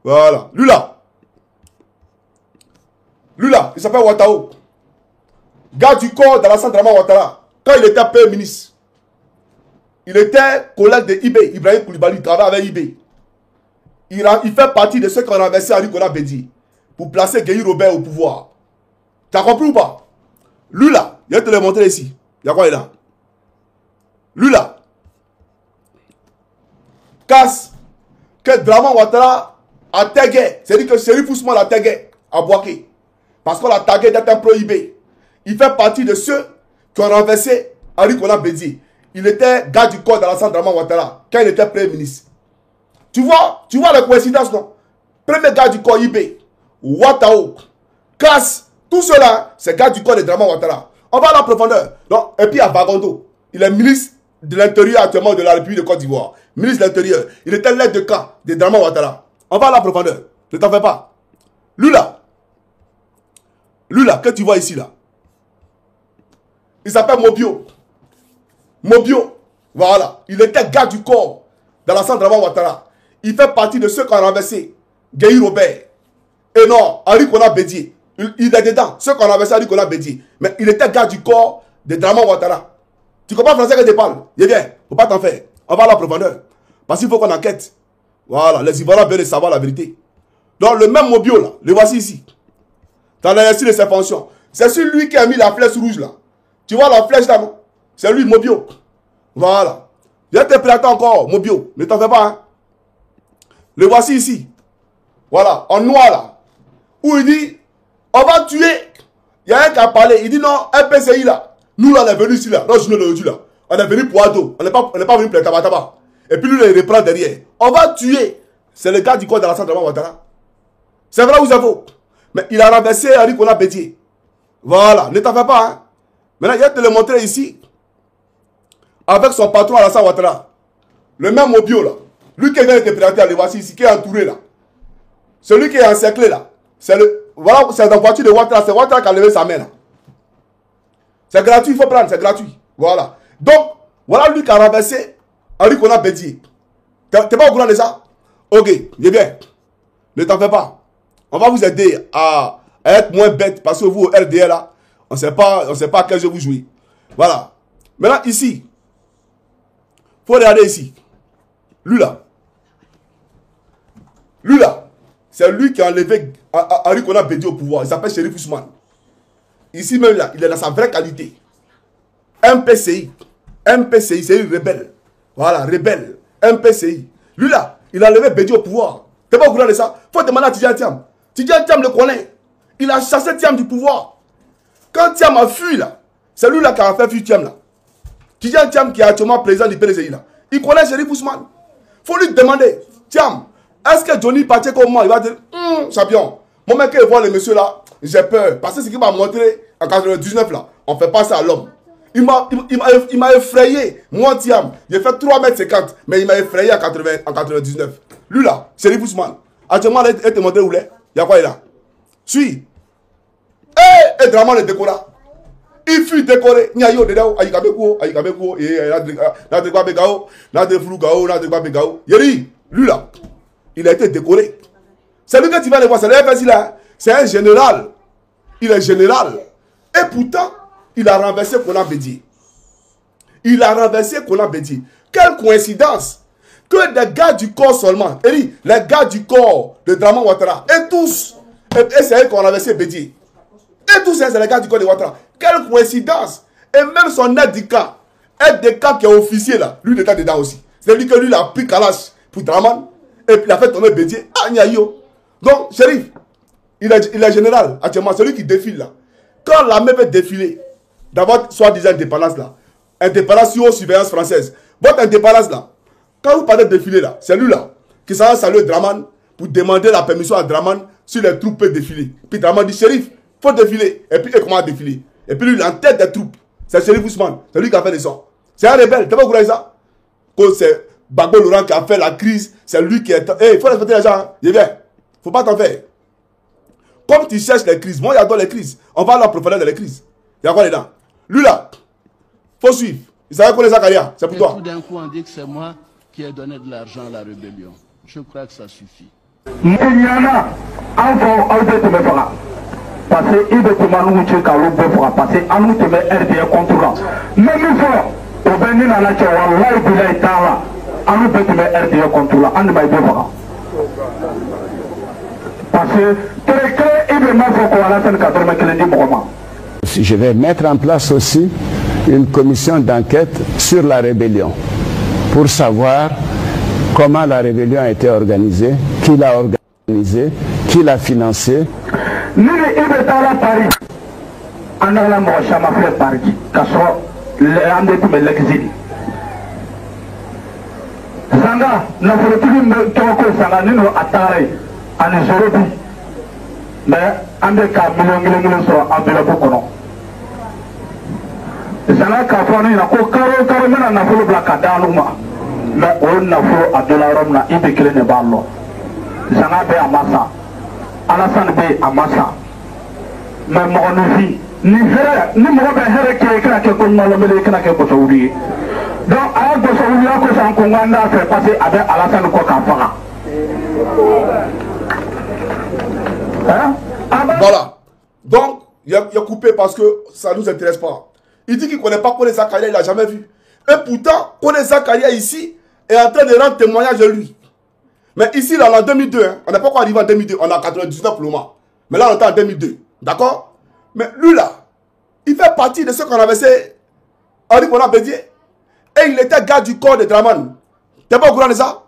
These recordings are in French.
Voilà. Lui là, il s'appelle Ouattao. Gars du corps d'Alassane Dramane Ouattara. Quand il était Premier ministre, il était collègue de IB. Ibrahim Koulibaly, il travaille avec IB. Il fait partie de ceux qui ont renversé Henri Konan Bédié pour placer Gueye Robert au pouvoir. Tu as compris ou pas? Lui là, je vais te le montrer ici. Il y a quoi là? Lui là, casse que Dramane Ouattara a tagué. C'est-à-dire que Chérif Ousmane a tagué à Bouaké. Parce qu'on l'a tagué d'être un pro-IB. Il fait partie de ceux qui ont renversé Henri Konan Bédié. Il était gars du corps d'Alassane Dramane Ouattara quand il était Premier ministre. Tu vois la coïncidence, non? Premier gars du corps IB, Ouattao, Casse, tout cela, c'est gars du corps de Dramane Ouattara. On va à la profondeur. Non? Et puis à Bagondo, il est ministre de l'Intérieur actuellement de la République de Côte d'Ivoire. Ministre de l'Intérieur. Il était l'aide de camp de Dramane Ouattara. On va à la profondeur. Ne t'en fais pas. Lui là, que tu vois ici là, il s'appelle Mobio. Mobio, voilà. Il était gars du corps d'Alassane Dramane Ouattara. Il fait partie de ceux qui ont renversé Gueye Robert. Et non, Henri Konan Bédié. Il est dedans. Ceux qui ont renversé Henri Konan Bédié. Mais il était gars du corps de Dramane Ouattara. Tu comprends français que je parle? Il vient. Faut pas t'en faire. On va à la profondeur. Parce qu'il faut qu'on enquête. Voilà. Les Ivoiriens veulent savoir la vérité. Donc le même Mobio là, le voici ici. Dans l'investi de ses fonctions. C'est celui qui a mis la flèche rouge là. Tu vois la flèche là, non? C'est lui, Mobio. Voilà. Je vais te présenter encore, Mobio. Ne t'en fais pas, hein. Le voici ici. Voilà, en noir là. Où il dit, on va tuer. Il y a un qui a parlé. Il dit non, un PCI là. Nous là, on est venus ici là. Non, je ne le dis là. On est venu pour Ado. On n'est pas venu pour les tabac. Et puis lui, il reprend derrière. On va tuer. C'est le gars du corps d'Alassane Dramane Ouattara. C'est vrai ou c'est faux? Mais il a renversé Henri Konan Bédié. Voilà, ne t'en fais pas, hein. Maintenant, je vais te le montrer ici. Avec son patron Alassane Ouattara. Le même Mobio là. Lui qui vient de te présenter, le voici ici, qui est entouré là. Celui qui est encerclé là. C'est le. Voilà, c'est dans la voiture de Ouattara. C'est Ouattara qui a levé sa main là. C'est gratuit, il faut prendre, c'est gratuit. Voilà. Donc, voilà lui qui a renversé Henri Konan Bédié. T'es pas au courant de ça? Ok, il est bien. Ne t'en fais pas. On va vous aider à être moins bête parce que vous, au RDL là, on ne sait pas à quel jeu vous jouez. Voilà. Maintenant, ici, il faut regarder ici. Lui là, c'est lui qui a enlevé Henri Konan Bédié au pouvoir. Il s'appelle Chérif Ousmane. Ici même là, il est dans sa vraie qualité. MPCI, c'est une rebelle. Voilà, rebelle. MPCI. Lui là, il a enlevé Bédié au pouvoir. Tu n'es pas au courant de ça? Il faut demander à Tidjane Thiam. Tidjane Thiam le connaît. Il a chassé Thiam du pouvoir. Quand Thiam a fui là, c'est lui là qui a fait fuir Thiam là. Tidjane Thiam qui est actuellement président du PDCI là. Il connaît Chérif Ousmane. Il faut lui demander, Thiam, est-ce que Johnny Pacheco comment il va dire, champion, mon mec qui voit le monsieur là, j'ai peur. Parce que ce qu'il m'a montré en 99 là, on ne fait pas ça à l'homme. Il m'a effrayé. Moi, Thiam, j'ai fait 3,50 m, mais il m'a effrayé en 99. Lui là, Chérif Ousmane. Actuellement, il te montre où il est. Il y a quoi il a? Suis. Et Dramane le décora. Il fut décoré. Nyayo dedans. Ayikabeko. Yeri, lui là, il a été décoré. C'est lui que tu vas le voir. C'est le FSI là. C'est un général. Il est général. Et pourtant, il a renversé Konan Bédié. Quelle coïncidence que des gars du corps seulement. Les gars du corps de Dramane Ouattara. Et tous. Et c'est eux qui ont renversé Bédié. Et tous, c'est les gars du corps de Ouattara. Quelle coïncidence. Et même son aide du camp qui est officier là, lui il était dedans aussi. C'est-à-dire que lui il a pris Kalash pour Dramane. Et puis il a fait tomber Bédié. Ah, Nyayo. Donc, Chérif, il est général actuellement. C'est lui qui défile là. Quand l'armée veut défiler, d'abord, soi-disant indépendance là, indépendance sur surveillance française. Votre indépendance là, quand vous parlez de défiler là, c'est lui là qui s'en va saluer Dramane pour demander la permission à Dramane si les troupes peuvent défiler. Puis Dramane dit, Chérif, il faut défiler. Et puis il commence à défiler. Et puis lui, il est en tête des troupes. C'est Chérif Ousmane. C'est lui qui a fait les sons. C'est un rebelle. Tu pas au courant de ça? Quand c'est Gbagbo Laurent qui a fait la crise, c'est lui qui est. Il faut respecter les gens. Hein. Il est bien. Faut pas t'en faire. Comme tu cherches les crises, moi j'adore les crises. On va à la profondeur de les crises. Il y a quoi dedans? Lui là, faut suivre. Il savait connaître sa carrière. C'est pour toi. Tout d'un coup, on dit que c'est moi qui ai donné de l'argent à la rébellion. Je crois que ça suffit. Parce que il veut que nous tuions quand l'on parce que à nous te met RDA contre là. Même une fois, au Bénin à la Tchawa, là il peut être là. À nous peut te mettre RDA contre là. On ne va pas. Parce que très clair, il veut mettre au Koala Sen 80 moment. Je vais mettre en place aussi une commission d'enquête sur la rébellion pour savoir comment la rébellion a été organisée, qui l'a organisée, qui l'a financée. Nous, il est dans la Paris. On a la mort, ça m'a fait Paris. Car on est tout l'exil. Sanga, nous avons tout Sanga, nous avons attaré à nous aujourd'hui. Mais on est qu'à millions sur enveloppe. Sanga, quand on est là, carrément, on a fait le black à Daluma. Mais on a fait à $, il est créé de ballo. Sanga, c'est à Massa. Alassane Bey Amassa. Mais mon vie, ni vrai, ni mon père qui est craqué comme le mêlé craqué pour Saoudi. Donc, à de Saoudi, à cause d'un commandant fait passer avec Alassane Kokafara. Voilà. Donc, il a coupé parce que ça ne nous intéresse pas. Il dit qu'il ne connaît pas Kone Zakaria, il ne l'a jamais vu. Et pourtant, Kone Zakaria ici est en train de rendre témoignage de lui. Mais ici, là, en 2002, hein, on n'est pas encore arrivé en 2002, on a 99 pour le moment. Mais là, on est en 2002, d'accord? Mais lui, là, il fait partie de ceux qu'on avait fait Henri Bona Bédier. Et il était garde du corps de Draman. T'es pas au courant de ça?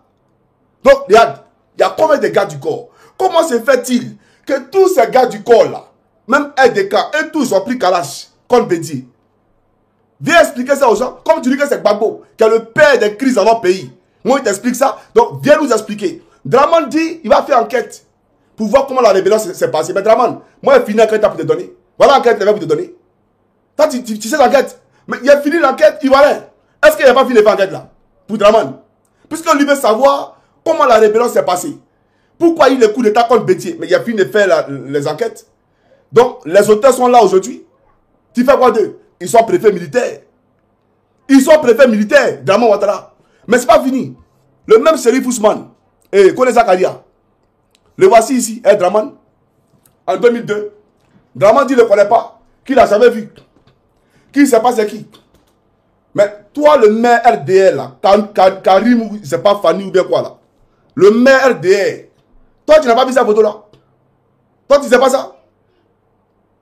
Donc, regarde, il y a combien de gardes du corps? Comment se fait-il que tous ces gardes du corps, là, même LDK, eux tous ont pris Kalash contre Bédier? Viens expliquer ça aux gens. Comme tu dis que c'est Gbagbo, qui est le père des crises dans notre pays. Moi, il t'explique ça. Donc, viens nous expliquer. Draman dit, il va faire enquête pour voir comment la rébellion s'est passée. Mais Draman, moi, il fini l'enquête pour te donner. Voilà l'enquête qu'il va vous te donner. Toi, tu sais l'enquête. Mais il a fini l'enquête, il va aller. Est-ce qu'il n'a pas fini l'enquête là? Pour Draman. Puisque lui veut savoir comment la rébellion s'est passée. Pourquoi il y a le coup d'état contre Bédier? Mais il a fini de faire les enquêtes. Donc, les auteurs sont là aujourd'hui. Tu fais quoi d'eux? Ils sont préfets militaires. Ils sont préfets militaires, Draman Ouattara. Mais c'est pas fini. Le même Serif Ousmane et Kone Zakaria. Le voici ici, Draman. En 2002. Draman dit qu'il ne le connaît pas. Qu'il n'a jamais vu. Qu'il ne sait pas c'est qui. Mais toi, le maire RDR, là, Karim, c'est pas Fanny ou bien quoi là. Le maire RDR. Toi, tu n'as pas vu sa photo là. Toi, tu ne sais pas ça.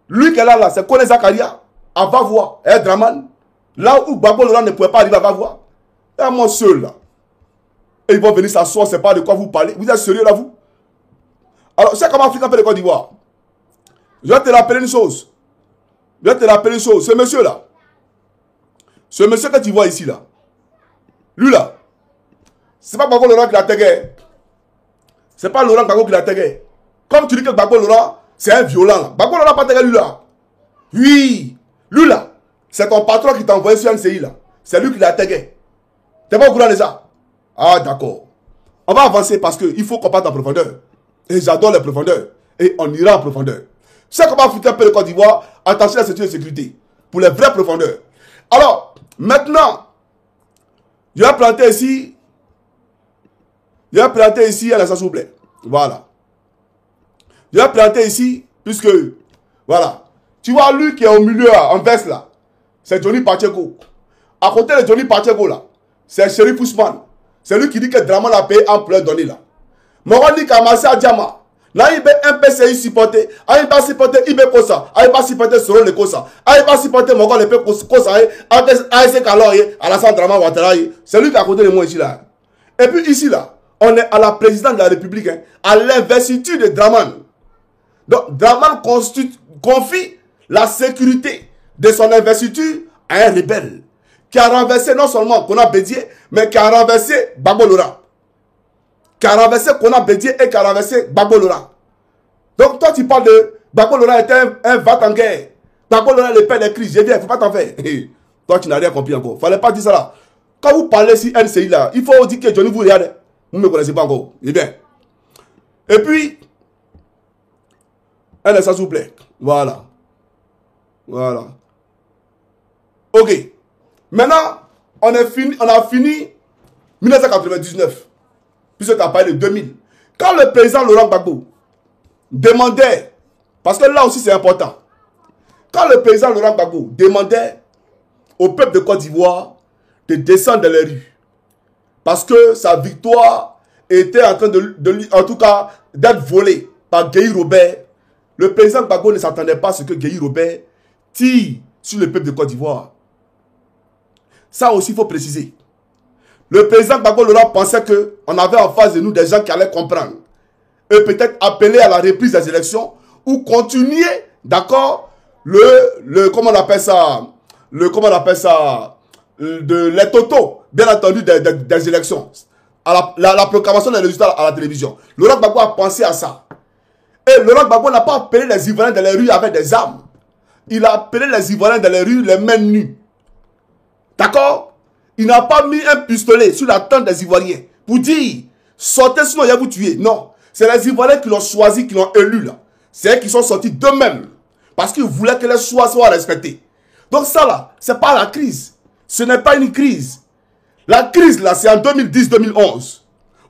Lui qui est là, c'est Kone Zakaria. À va-voir. Draman. Là où Gbagbo Laurent ne pouvait pas arriver à va-voir. Et moi seul là. Et ils vont venir s'asseoir, c'est pas de quoi vous parlez. Vous êtes sérieux là vous? Alors, c'est comment Afrique fait le Côte d'Ivoire. Je vais te rappeler une chose. Je vais te rappeler une chose. Ce monsieur là. Ce monsieur que tu vois ici là. Lui là. C'est pas Gbagbo Laurent qui l'a tagué. C'est pas Laurent Gbagbo qui l'a tagué. Comme tu dis que Gbagbo Laurent, c'est un violent là. Gbagbo Laurent n'a pas tagué lui là. Oui. Lui là. C'est ton patron qui t'a envoyé sur NCI là. C'est lui qui l'a tagué. T'es pas au courant de ça? Ah, d'accord. On va avancer parce qu'il faut qu'on parte en profondeur. Et j'adore les profondeurs. Et on ira en profondeur. C'est comment foutre un peu le Côte d'Ivoire. Attention à la sécurité. Pour les vraies profondeurs. Alors, maintenant, je vais planter ici. Je vais planter ici à la s'il vous plaît. Voilà. Je vais planter ici, puisque, voilà. Tu vois, lui qui est au milieu, en veste là, c'est Johnny Pacheco. À côté de Johnny Pacheco là, c'est Serif Ousmane. C'est lui qui dit que Draman a payé en plein donné là. Moroni Kamasi Adjama. Là, il va un PCI supporter. Il va supporter Ibe Kosa. Il va supporter Soro le Kosa. Il va supporter Mogon le Kosa. ASC Kaloye. Alassane Draman Ouattara. C'est lui qui est à côté de moi ici là. Et puis ici là, on est à la présidente de la République. Hein, à l'investiture de Draman. Donc, Draman confie la sécurité de son investiture à un rebelle. Qui a renversé non seulement Kona Bédier, mais qui a renversé Gbagbo Laurent. Qui a renversé Kona Bédier et qui a renversé Gbagbo Laurent. Donc toi tu parles de Gbagbo Laurent était un va-t-en-guerre. Gbagbo Laurent est le père des crises. Je viens, il ne faut pas t'en faire. Toi tu n'as rien compris encore. Il ne fallait pas dire ça là. Quand vous parlez si NCI là, il faut dire que Johnny vous regarde. Vous ne me connaissez pas encore. Eh bien. Et puis, un instant s'il vous plaît. Voilà. Voilà. Ok. Maintenant, on a fini 1999. puisque tu as parlé de 2000. Quand le président Laurent Gbagbo demandait, parce que là aussi c'est important, quand le président Laurent Gbagbo demandait au peuple de Côte d'Ivoire de descendre dans les rues, parce que sa victoire était en train en tout cas, d'être volée par Guéhi Robert, le président Gbagbo ne s'attendait pas à ce que Guéhi Robert tire sur le peuple de Côte d'Ivoire. Ça aussi, il faut préciser. Le président Gbagbo Laurent pensait qu'on avait en face de nous des gens qui allaient comprendre. Et peut-être appeler à la reprise des élections ou continuer, d'accord, comment on appelle ça, les totaux, bien entendu, des élections. À la proclamation des résultats à la télévision. Laurent Gbagbo a pensé à ça. Et Laurent Gbagbo n'a pas appelé les Ivoiriens dans les rues avec des armes. Il a appelé les Ivoiriens dans les rues les mains nues. D'accord? Il n'a pas mis un pistolet sur la tente des Ivoiriens pour dire sortez sinon il va vous tuer. Non. C'est les Ivoiriens qui l'ont choisi, qui l'ont élu là. C'est eux qui sont sortis d'eux-mêmes. Parce qu'ils voulaient que les choix soient respectés. Donc ça là, c'est pas la crise. Ce n'est pas une crise. La crise là, c'est en 2010-2011.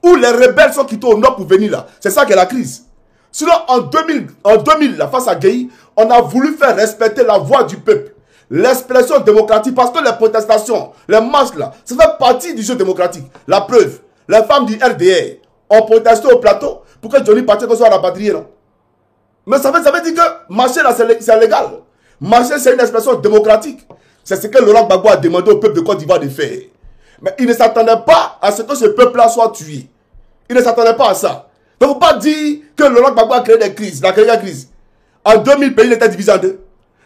Où les rebelles sont quittés au nord pour venir là. C'est ça qui est la crise. Sinon, en 2000 là, face à Guéhi, on a voulu faire respecter la voix du peuple. L'expression démocratique, parce que les protestations, les marches là, ça fait partie du jeu démocratique. La preuve, les femmes du RDR ont protesté au plateau pour que Johnny Pacheco soit rapatrié là. Mais ça veut dire que marcher là, c'est légal. Marcher, c'est une expression démocratique. C'est ce que Laurent Gbagbo a demandé au peuple de Côte d'Ivoire de faire. Mais il ne s'attendait pas à ce que ce peuple-là soit tué. Il ne s'attendait pas à ça. Donc, il ne faut pas dire que Laurent Gbagbo a créé des crises. Il a créé des crises. En 2000, le pays était divisé en deux.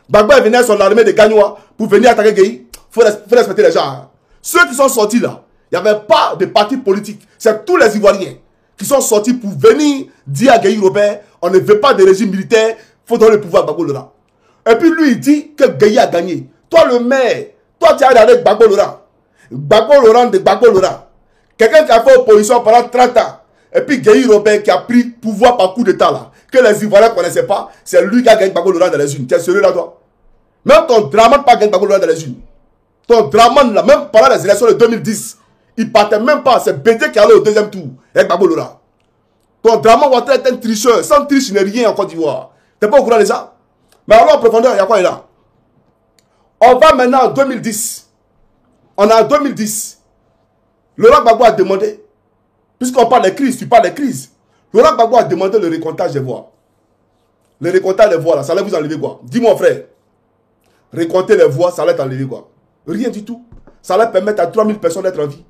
Gbagbo est venu avec son armée de Gagnois pour venir attaquer Guéhi. Il faut respecter les gens. Ceux qui sont sortis là, il n'y avait pas de parti politique. C'est tous les Ivoiriens qui sont sortis pour venir dire à Guéhi Robert, on ne veut pas de régime militaire, il faut donner le pouvoir à Gbagbo Laurent. Et puis lui, il dit que Guéhi a gagné. Toi, le maire, toi, tu as regardé Gbagbo Laurent. Gbagbo Laurent de Gbagbo Laurent. Quelqu'un qui a fait opposition pendant 30 ans. Et puis Guéhi Robert qui a pris pouvoir par coup d'état là. Que les Ivoiriens ne connaissaient pas. C'est lui qui a gagné Gbagbo Laurent dans les unes. Tu es sérieux là, toi? Même ton Draman n'a pas gagné Gbagbo Laurent dans les unes. Ton Draman là, même pendant les élections de 2010, il partait même pas. C'est BD qui allait au deuxième tour avec Gbagbo Laurent. Ton Draman Ouattara est un tricheur. Sans triche, il n'est rien en Côte d'Ivoire. Tu n'es pas au courant déjà? Mais alors en profondeur, il y a quoi là? On va maintenant en 2010. On est en 2010. Laurent Gbagbo a demandé, puisqu'on parle des crises, tu parles des crises. Laurent Gbagbo a demandé le récomptage des voix. Le récomptage des voix, là, ça allait vous enlever quoi? Dis mon frère. Récompter les voix, ça allait t'enlever quoi? Rien du tout. Ça allait permettre à 3000 personnes d'être en vie.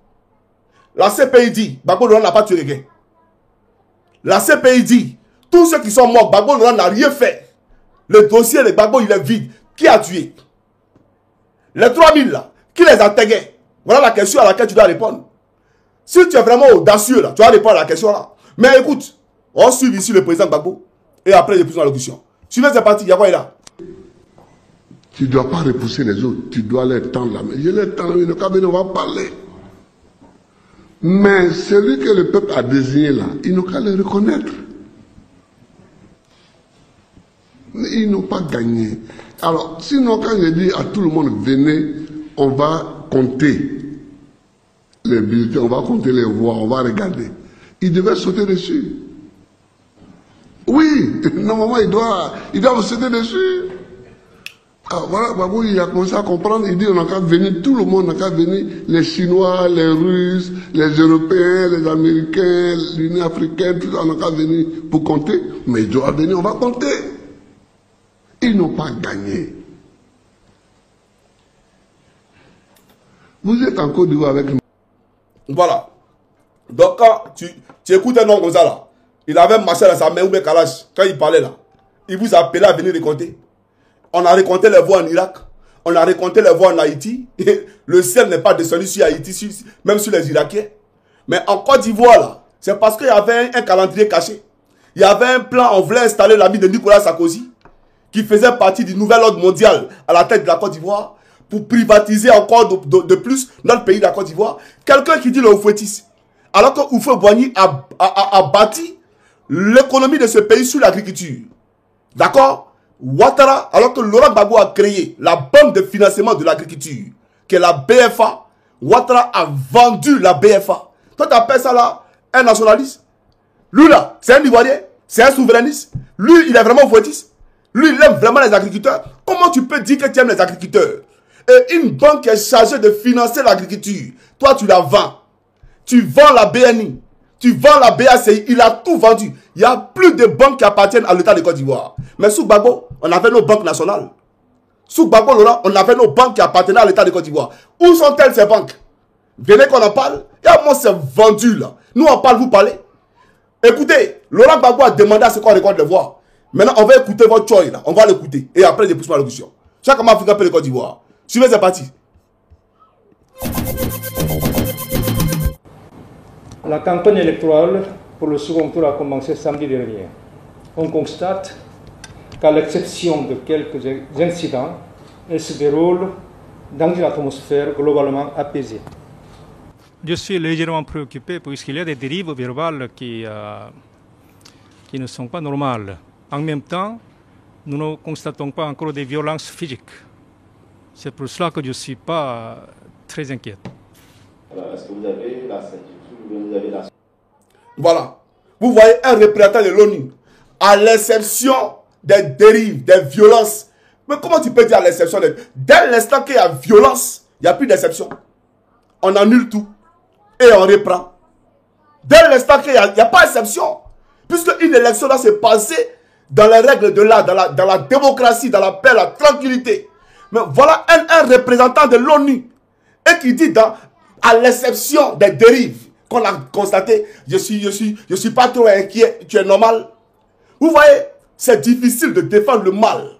La CPI dit, Gbagbo Laurent n'a pas tué quelqu'un. La CPI dit, tous ceux qui sont morts, Gbagbo Laurent n'a rien fait. Le dossier de Gbagbo, il est vide. Qui a tué? Les 3000 là, qui les a tagués? Voilà la question à laquelle tu dois répondre. Si tu es vraiment audacieux là, tu vas répondre à la question là. Mais écoute, on suit ici le président Gbagbo et après il est plus dans l'audition. Suivez, c'est parti, il y a quoi là? Tu ne dois pas repousser les autres, tu dois les tendre la main. Je les tends la main, on va parler. Mais celui que le peuple a désigné là, il n'a qu'à le reconnaître. Ils n'ont pas gagné. Alors, sinon, quand je dis à tout le monde, venez, on va compter les bulletins, on va compter les voix, on va regarder. Ils devaient sauter dessus. Oui, normalement, ils doivent sauter dessus. Alors, voilà, Babou, il a commencé à comprendre, il dit, on n'a qu'à venir, tout le monde n'a qu'à venir, les Chinois, les Russes, les Européens, les Américains, l'Union africaine, tout ça, on n'a qu'à venir pour compter. Mais ils doivent venir, on va compter. Ils n'ont pas gagné. Vous êtes en Côte d'Ivoire avec nous. Voilà. Donc quand tu écoutes un nom comme ça là, il avait marché dans sa main ou bien Kalash, quand il parlait là, il vous a appelé à venir récompter. On a récompté les voix en Irak, on a récompté les voix en Haïti. Le ciel n'est pas descendu sur Haïti, même sur les Irakiens. Mais en Côte d'Ivoire là, c'est parce qu'il y avait un calendrier caché. Il y avait un plan, on voulait installer l'ami de Nicolas Sarkozy, qui faisait partie du nouvel ordre mondial à la tête de la Côte d'Ivoire, pour privatiser encore de plus notre pays de la Côte d'Ivoire. Quelqu'un qui dit le Oufouetis. Alors que Houphouët-Boigny a bâti l'économie de ce pays sur l'agriculture. D'accord? Ouattara, alors que Laurent Gbagbo a créé la banque de financement de l'agriculture, qui est la BFA, Ouattara a vendu la BFA. Toi, tu appelles ça là un nationaliste. Lui là, c'est un Ivoirien, c'est un souverainiste. Lui, il est vraiment voitiste. Lui, il aime vraiment les agriculteurs. Comment tu peux dire que tu aimes les agriculteurs? Et une banque est chargée de financer l'agriculture. Toi, tu la vends. Tu vends la BNI. Tu vends la BACI. Il a tout vendu. Il n'y a plus de banques qui appartiennent à l'État de Côte d'Ivoire. Mais sous Gbagbo, on avait nos banques nationales. Sous Gbagbo, Laurent, on avait nos banques qui appartenaient à l'État de Côte d'Ivoire. Où sont-elles ces banques? Venez qu'on en parle. Et à moi, c'est vendu là. Nous, on parle, vous parlez. Écoutez, Laurent Gbagbo a demandé à ce qu'on récolte les voix. Maintenant, on va écouter votre choix là. On va l'écouter. Et après, je pousse ma locution. Chaque homme africain peut le Côte d'Ivoire. Suivez, c'est parti. La campagne électorale pour le second tour a commencé samedi dernier. On constate qu'à l'exception de quelques incidents, elle se déroule dans une atmosphère globalement apaisée. Je suis légèrement préoccupé puisqu'il y a des dérives verbales qui ne sont pas normales. En même temps, nous ne constatons pas encore des violences physiques. C'est pour cela que je ne suis pas très inquiet. Est-ce que vous avez la certitude? Voilà. Vous voyez un représentant de l'ONU, à l'exception des dérives, des violences. Mais comment tu peux dire à l'exception Dès l'instant qu'il y a violence, il n'y a plus d'exception. On annule tout. Et on reprend. Dès l'instant qu'il n'y a pas d'exception. Puisque une élection doit se passer dans les règles de l'art, dans la démocratie, dans la paix, la tranquillité. Mais voilà un représentant de l'ONU. Et qui dit à l'exception des dérives qu'on a constatées, je suis pas trop inquiet, tu es normal. Vous voyez, c'est difficile de défendre le mal.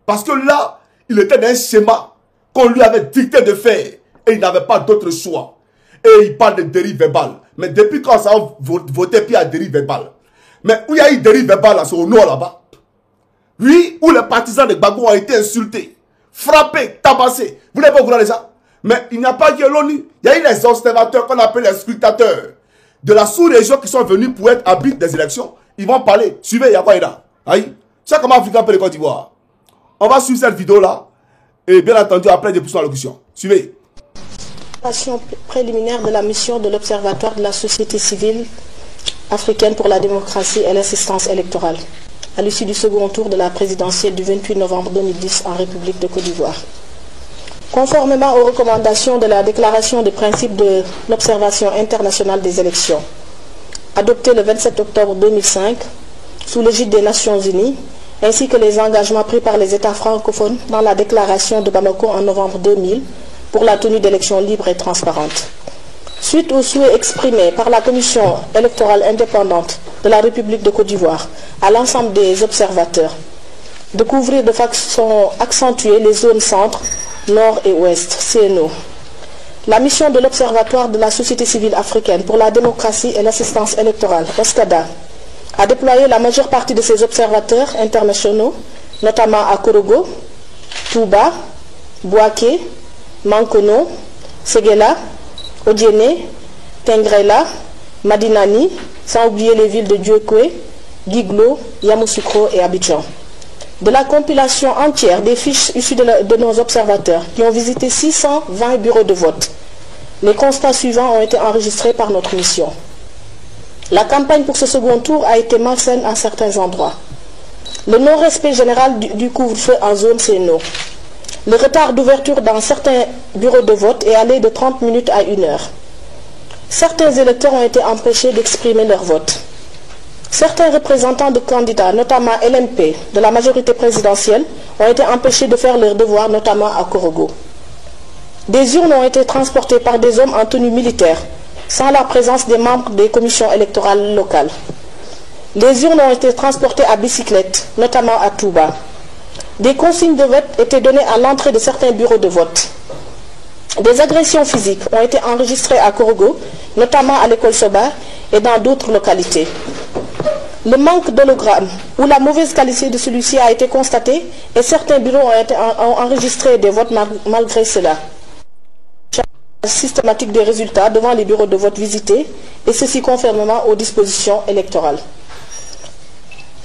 Parce que là, il était dans un schéma qu'on lui avait dicté de faire. Et il n'avait pas d'autre choix. Et il parle de dérive verbale. Mais depuis quand ça a voté puis à dérive verbale? Mais où il y a eu dérive verbale là, c'est au nord là-bas. Oui, où les partisans de Gbagbo ont été insultés, frappés, tabassés. Vous n'avez pas au courant de ça? Mais il n'y a pas que l'ONU. Il y a eu les observateurs qu'on appelle les scrutateurs de la sous-région qui sont venus pour être arbitres des élections. Ils vont parler. Suivez, il y a quoi là? Aïe. C'est comment Africain peut le Côte d'Ivoire. On va suivre cette vidéo là. Et bien entendu, après, je pousse la locution. Suivez. Préliminaire de la mission de l'Observatoire de la société civile africaine pour la démocratie et l'assistance électorale, à l'issue du second tour de la présidentielle du 28 novembre 2010 en République de Côte d'Ivoire. Conformément aux recommandations de la déclaration des principes de l'observation internationale des élections, adoptée le 27 octobre 2005 sous l'égide des Nations Unies, ainsi que les engagements pris par les États francophones dans la déclaration de Bamako en novembre 2000 pour la tenue d'élections libres et transparentes. Suite au souhait exprimé par la Commission électorale indépendante de la République de Côte d'Ivoire à l'ensemble des observateurs de couvrir de façon accentuée les zones centre, nord et ouest, CNO. La mission de l'Observatoire de la société civile africaine pour la démocratie et l'assistance électorale, OSCADA, a déployé la majeure partie de ses observateurs internationaux, notamment à Korogo, Touba, Bouaké, Mankono, Séguéla, Odiéné, Tengrela, Madinani, sans oublier les villes de Djokwe, Guiglo, Yamoussoukro et Abidjan. De la compilation entière des fiches issues de nos observateurs qui ont visité 620 bureaux de vote, les constats suivants ont été enregistrés par notre mission. La campagne pour ce second tour a été malsaine à certains endroits. Le non-respect général du couvre-feu en zone CNO. Le retard d'ouverture dans certains bureaux de vote est allé de 30 minutes à 1 heure. Certains électeurs ont été empêchés d'exprimer leur vote. Certains représentants de candidats, notamment LMP, de la majorité présidentielle, ont été empêchés de faire leurs devoirs, notamment à Korogo. Des urnes ont été transportées par des hommes en tenue militaire, sans la présence des membres des commissions électorales locales. Les urnes ont été transportées à bicyclette, notamment à Touba. Des consignes de vote étaient données à l'entrée de certains bureaux de vote. Des agressions physiques ont été enregistrées à Korogo, notamment à l'école Soba et dans d'autres localités. Le manque d'hologramme ou la mauvaise qualité de celui-ci a été constaté et certains bureaux ont enregistré des votes malgré cela. Systématique des résultats devant les bureaux de vote visités et ceci conformément aux dispositions électorales.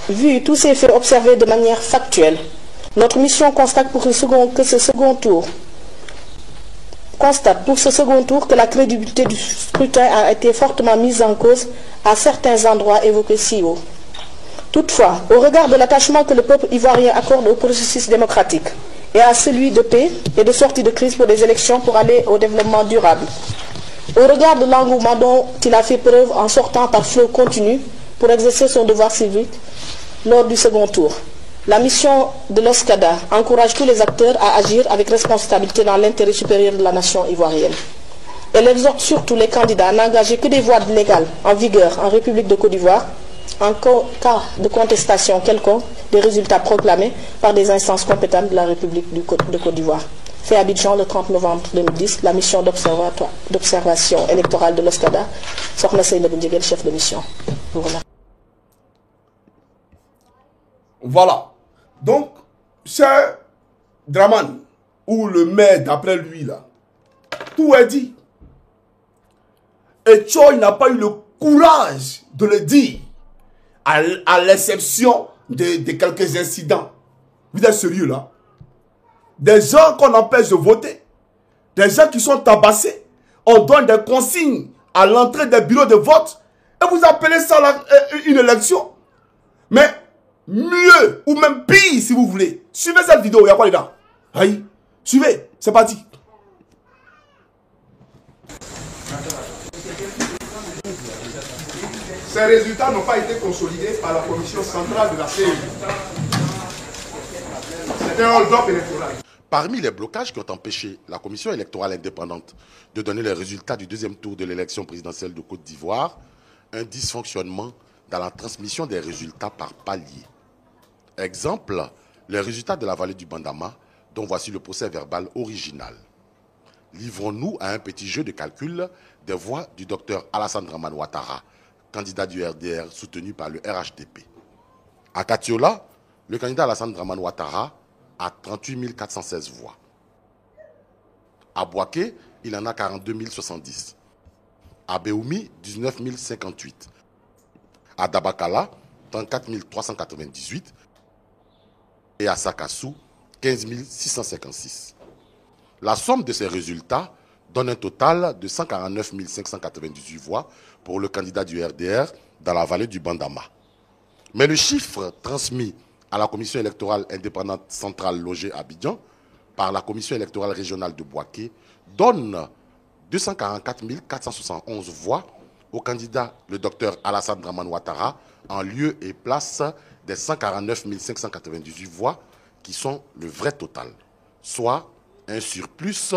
Vu tous ces faits observés de manière factuelle, notre mission constate que ce second tour constate pour ce second tour que la crédibilité du scrutin a été fortement mise en cause à certains endroits évoqués si haut. Toutefois, au regard de l'attachement que le peuple ivoirien accorde au processus démocratique et à celui de paix et de sortie de crise pour des élections pour aller au développement durable, au regard de l'engouement dont il a fait preuve en sortant par flot continu pour exercer son devoir civique lors du second tour, la mission de l'OSCADA encourage tous les acteurs à agir avec responsabilité dans l'intérêt supérieur de la nation ivoirienne. Elle exhorte surtout les candidats à n'engager que des voies légales en vigueur en République de Côte d'Ivoire en cas de contestation quelconque des résultats proclamés par des instances compétentes de la République de Côte d'Ivoire. Fait à Abidjan le 30 novembre 2010, la mission d'observation électorale de l'OSCADA, Sokhna Seynabou Ndiéguène, chef de mission. Voilà. Donc, cher Draman, ou le maire d'après lui, là, tout est dit. Et Choy n'a pas eu le courage de le dire, à l'exception de quelques incidents. Vous êtes sérieux, là? Des gens qu'on empêche de voter, des gens qui sont tabassés, on donne des consignes à l'entrée des bureaux de vote, et vous appelez ça une élection? Mais mieux, ou même pire si vous voulez. Suivez cette vidéo, il y a quoi dedans? Aïe, suivez, c'est parti. Ces résultats n'ont pas été consolidés par la commission centrale de la CEI. C'est un hold-up électoral. Parmi les blocages qui ont empêché la commission électorale indépendante de donner les résultats du deuxième tour de l'élection présidentielle de Côte d'Ivoire, un dysfonctionnement dans la transmission des résultats par palier. Exemple, les résultats de la vallée du Bandama, dont voici le procès verbal original. Livrons-nous à un petit jeu de calcul des voix du docteur Alassane Dramane Ouattara, candidat du RDR soutenu par le RHDP. À Katiola, le candidat Alassane Dramane Ouattara a 38 416 voix. À Bouaké, il en a 42 070. À Béoumi, 19 058. À Dabakala, 34 398. Et à Sakassou, 15 656. La somme de ces résultats donne un total de 149 598 voix pour le candidat du RDR dans la vallée du Bandama. Mais le chiffre transmis à la commission électorale indépendante centrale logée à Abidjan par la commission électorale régionale de Bouaké donne 244 471 voix au candidat le docteur Alassane Dramane Ouattara en lieu et place des 149 598 voix qui sont le vrai total, soit un surplus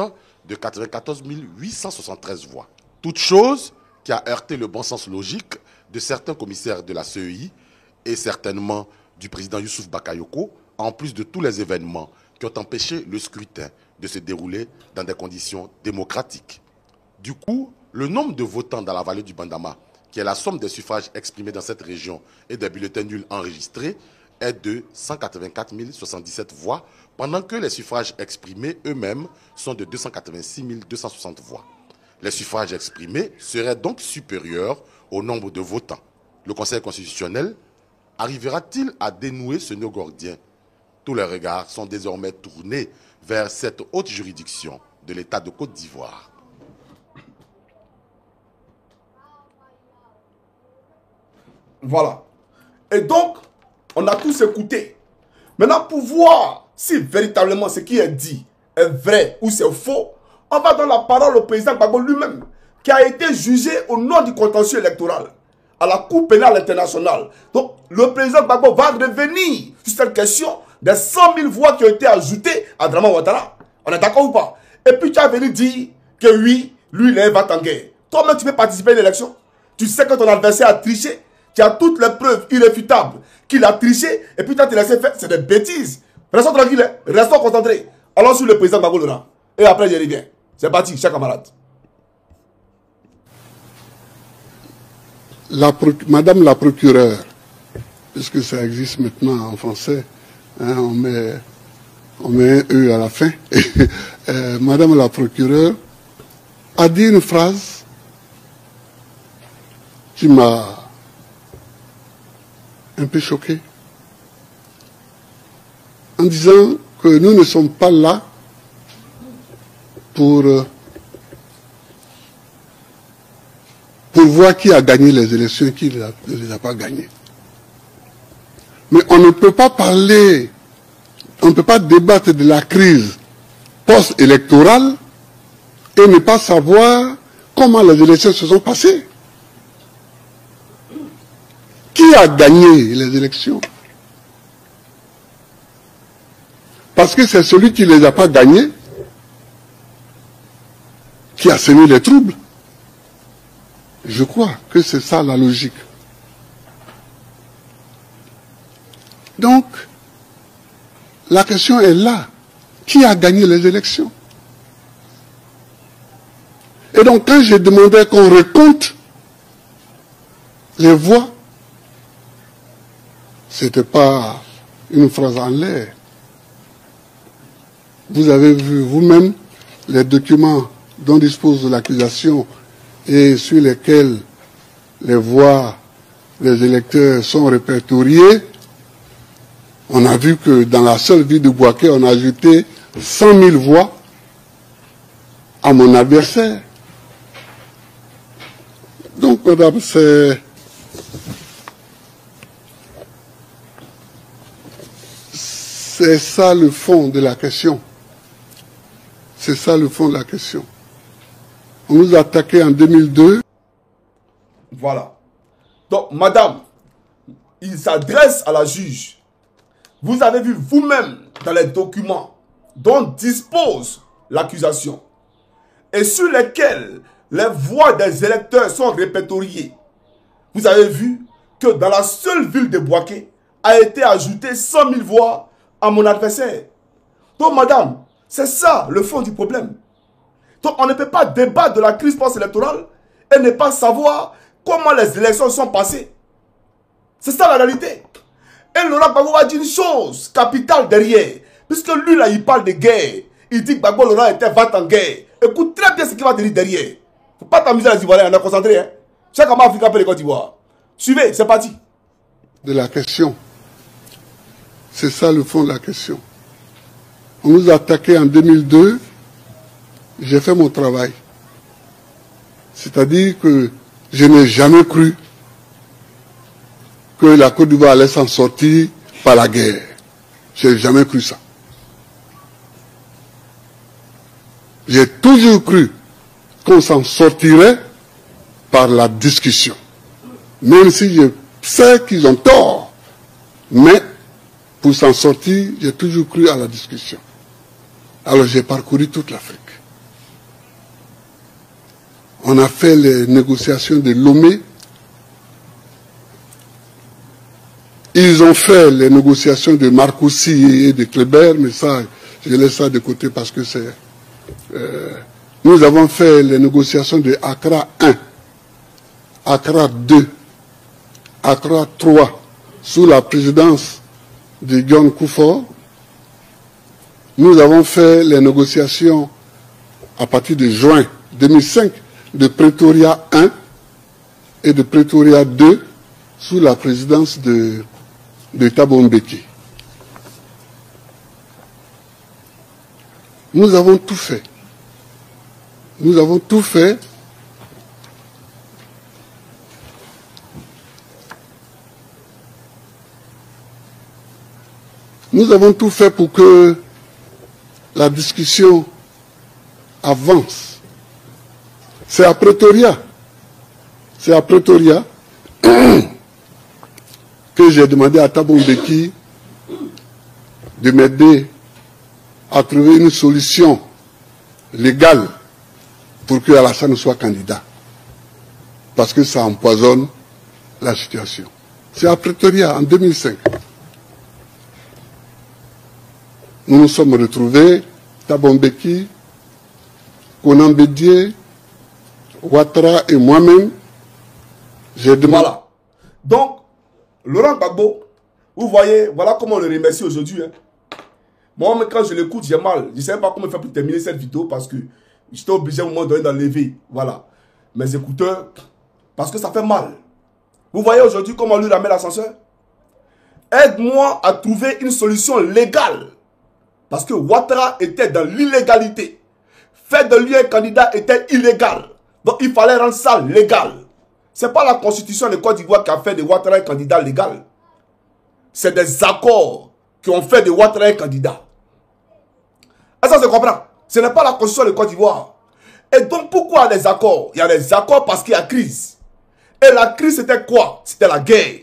de 94 873 voix. Toute chose qui a heurté le bon sens logique de certains commissaires de la CEI et certainement du président Youssouf Bakayoko, en plus de tous les événements qui ont empêché le scrutin de se dérouler dans des conditions démocratiques. Du coup, le nombre de votants dans la vallée du Bandama, qui est la somme des suffrages exprimés dans cette région et des bulletins nuls enregistrés, est de 184 077 voix, pendant que les suffrages exprimés eux-mêmes sont de 286 260 voix. Les suffrages exprimés seraient donc supérieurs au nombre de votants. Le Conseil constitutionnel arrivera-t-il à dénouer ce nœud gordien? Tous les regards sont désormais tournés vers cette haute juridiction de l'État de Côte d'Ivoire. Voilà. Et donc, on a tous écouté. Maintenant, pour voir si véritablement ce qui est dit est vrai ou c'est faux, on va donner la parole au président Gbagbo lui-même, qui a été jugé au nom du contentieux électoral à la Cour pénale internationale. Donc, le président Gbagbo va revenir sur cette question des 100 000 voix qui ont été ajoutées à Dramane Ouattara. On est d'accord ou pas? Et puis, tu as venu dire que oui, lui, il est va en guerre. Toi-même, tu peux participer à l'élection. Tu sais que ton adversaire a triché. Tu as toutes les preuves irréfutables qu'il a triché. Et puis, tu as te laissé faire. C'est des bêtises. Restons tranquilles. Restons concentrés. Allons sur le président Gbagbo Laurent. Et après, je reviens. C'est parti, chers camarades. Madame la procureure, puisque ça existe maintenant en français, hein, on met un E à la fin. Madame la procureure a dit une phrase qui m'a un peu choqué, en disant que nous ne sommes pas là pour pour voir qui a gagné les élections et qui ne les a pas gagnées. Mais on ne peut pas parler, on ne peut pas débattre de la crise post-électorale et ne pas savoir comment les élections se sont passées. Qui a gagné les élections? Parce que c'est celui qui ne les a pas gagnés qui a semé les troubles. Je crois que c'est ça la logique. Donc, la question est là. Qui a gagné les élections? Et donc, quand j'ai demandé qu'on recompte les voix, ce n'était pas une phrase en l'air. Vous avez vu vous-même les documents dont dispose l'accusation et sur lesquels les voix des électeurs sont répertoriées. On a vu que dans la seule ville de Bouaké, on a ajouté 100 000 voix à mon adversaire. Donc, madame, c'est ça le fond de la question. C'est ça le fond de la question. On nous a attaqué en 2002. Voilà. Donc, madame, il s'adresse à la juge. Vous avez vu vous-même dans les documents dont dispose l'accusation et sur lesquels les voix des électeurs sont répertoriées. Vous avez vu que dans la seule ville de Bouaké a été ajouté 100 000 voix à mon adversaire. Donc, madame, c'est ça le fond du problème. Donc, on ne peut pas débattre de la crise post-électorale et ne pas savoir comment les élections sont passées. C'est ça la réalité. Et Laurent Gbagbo a dit une chose capitale derrière. Puisque lui, là, il parle de guerre. Il dit que Gbagbo Laurent était va en guerre. Écoute très bien ce qu'il va te dire derrière. Il ne faut pas t'amuser à les Ivoiriens, on est concentré. Hein? Chaque homme africain peut les Côte d'Ivoire. Suivez, c'est parti. De la question. C'est ça le fond de la question. On nous a attaqué en 2002. J'ai fait mon travail. C'est-à-dire que je n'ai jamais cru que la Côte d'Ivoire allait s'en sortir par la guerre. Je n'ai jamais cru ça. J'ai toujours cru qu'on s'en sortirait par la discussion. Même si je sais qu'ils ont tort. Mais pour s'en sortir, j'ai toujours cru à la discussion. Alors j'ai parcouru toute l'Afrique. On a fait les négociations de Lomé. Ils ont fait les négociations de Marcoussis et de Kléber, mais ça, je laisse ça de côté parce que c'est... nous avons fait les négociations de Accra 1, Accra 2, Accra 3, sous la présidence de John Kufuor. Nous avons fait les négociations à partir de juin 2005 de Pretoria 1 et de Pretoria 2 sous la présidence de Thabo Mbeki. Nous avons tout fait. Nous avons tout fait. Nous avons tout fait pour que la discussion avance. C'est à Pretoria. C'est à Pretoria que j'ai demandé à Thabo Mbeki de m'aider à trouver une solution légale pour que Alassane soit candidat. Parce que ça empoisonne la situation. C'est à Pretoria en 2005. Nous nous sommes retrouvés, Thabo Mbeki, Konan Bédié, Ouattara et moi-même. J'ai demandé... Voilà. Donc, Laurent Gbagbo, vous voyez, voilà comment on le remercie aujourd'hui. Hein. Moi, quand je l'écoute, j'ai mal. Je ne sais pas comment faire pour terminer cette vidéo parce que j'étais obligé à un moment donné d'enlever. Voilà. Mes écouteurs, parce que ça fait mal. Vous voyez aujourd'hui comment lui ramène l'ascenseur? Aide-moi à trouver une solution légale. Parce que Ouattara était dans l'illégalité. Faire de lui un candidat était illégal. Donc il fallait rendre ça légal. Ce n'est pas la constitution de Côte d'Ivoire qui a fait de Ouattara un candidat légal. C'est des accords qui ont fait de Ouattara un candidat. Et ça se comprend. Ce n'est pas la constitution de Côte d'Ivoire. Et donc pourquoi il y a des accords? Il y a des accords parce qu'il y a crise. Et la crise c'était quoi? C'était la guerre.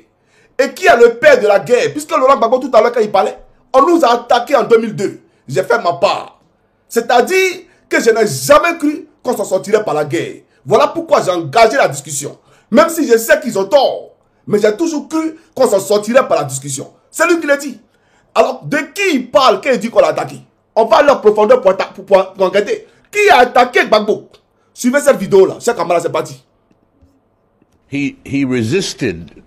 Et qui est le père de la guerre? Puisque Laurent Gbagbo tout à l'heure quand il parlait, on nous a attaqué en 2002. J'ai fait ma part. C'est-à-dire que je n'ai jamais cru qu'on s'en sortirait par la guerre. Voilà pourquoi j'ai engagé la discussion. Même si je sais qu'ils ont tort. Mais j'ai toujours cru qu'on s'en sortirait par la discussion. C'est lui qui l'a dit. Alors, de qui il parle quand il dit qu'on l'a attaqué? On va aller en profondeur pour enquêter. Qui a attaqué Gbagbo? Suivez cette vidéo-là. Cheikh Amara, c'est parti. He resisted.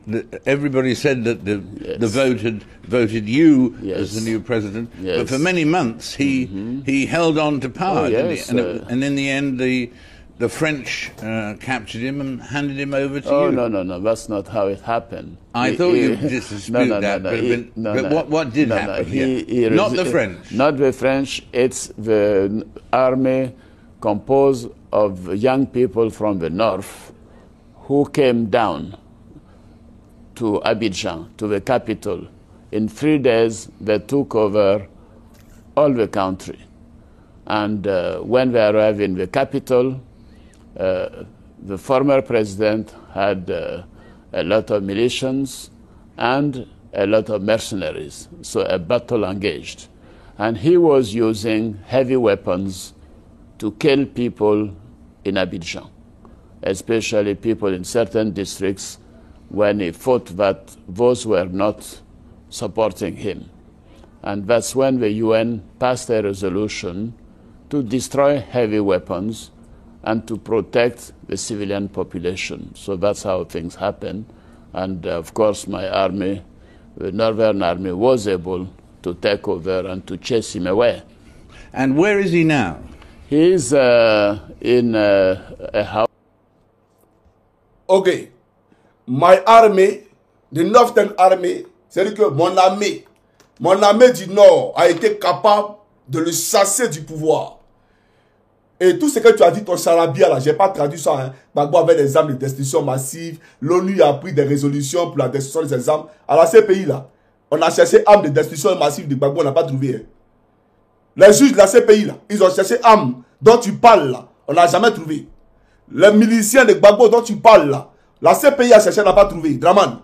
Everybody said that the vote had voted you as the new president, but for many months he held on to power, and in the end the French captured him and handed him over to you. Oh no, that's not how it happened. I thought you disputed that, but what did happen? Not the French. Not the French. It's the army composed of young people from the north who came down to Abidjan, to the capital. In 3 days, they took over all the country. And when they arrived in the capital, the former president had a lot of militias and a lot of mercenaries, so a battle engaged. And he was using heavy weapons to kill people in Abidjan, especially people in certain districts, when he thought that those were not supporting him. And that's when the UN passed a resolution to destroy heavy weapons and to protect the civilian population. So that's how things happen. And of course, my army, the Northern Army, was able to take over and to chase him away. And where is he now? He's in a house. Okay. My army, the Northern Army, c'est-à-dire que mon armée du Nord a été capable de le chasser du pouvoir. Et tout ce que tu as dit, ton charabia là, je n'ai pas traduit ça. Hein. Gbagbo avait des armes de destruction massive. L'ONU a pris des résolutions pour la destruction de ces armes. Alors ces pays là, on a cherché armes de destruction massive de Gbagbo, on n'a pas trouvé. Hein. Les juges de la CPI là, ils ont cherché armes dont tu parles là, on n'a jamais trouvé. Les miliciens de Gbagbo dont tu parles là, la CPI a cherché, on n'a pas trouvé. Draman.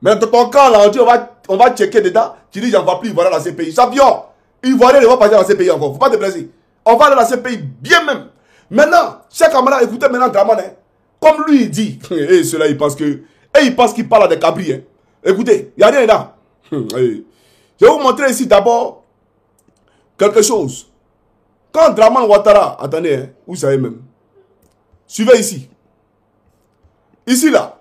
Mais dans ton camp là, on dit on va checker dedans. Tu dis j'en vois plus, voilà la CPI. Champion, Ivoirien ne va pas aller à la CPI encore. Faut pas te blesser. On va aller à la CPI bien même. Maintenant, chaque camarade, écoutez maintenant Draman. Hein. Comme lui il dit, et cela il pense que, et il pense qu'il parle à des cabris. Hein. Écoutez, il n'y a rien là. Je vais vous montrer ici d'abord quelque chose. Quand Draman Ouattara, attendez, hein, vous savez même. Suivez ici. Ici là.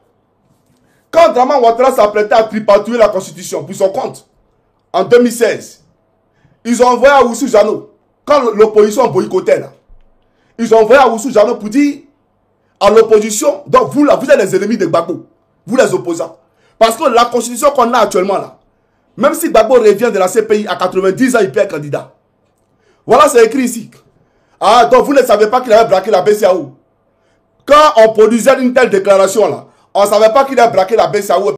Quand Draman Ouattara s'apprêtait à tripatouiller la constitution pour son compte, en 2016, ils ont envoyé à Oussou Jano, quand l'opposition boycottait là, ils ont envoyé à Oussou Jano pour dire à l'opposition, donc vous là, vous êtes les ennemis de Gbagbo, vous les opposants. Parce que la constitution qu'on a actuellement là, même si Gbagbo revient de la CPI à 90 ans, il peut être candidat. Voilà, c'est écrit ici. Ah, donc vous ne savez pas qu'il avait braqué la BCAO. Quand on produisait une telle déclaration là, on ne savait pas qu'il a braqué la BCAO.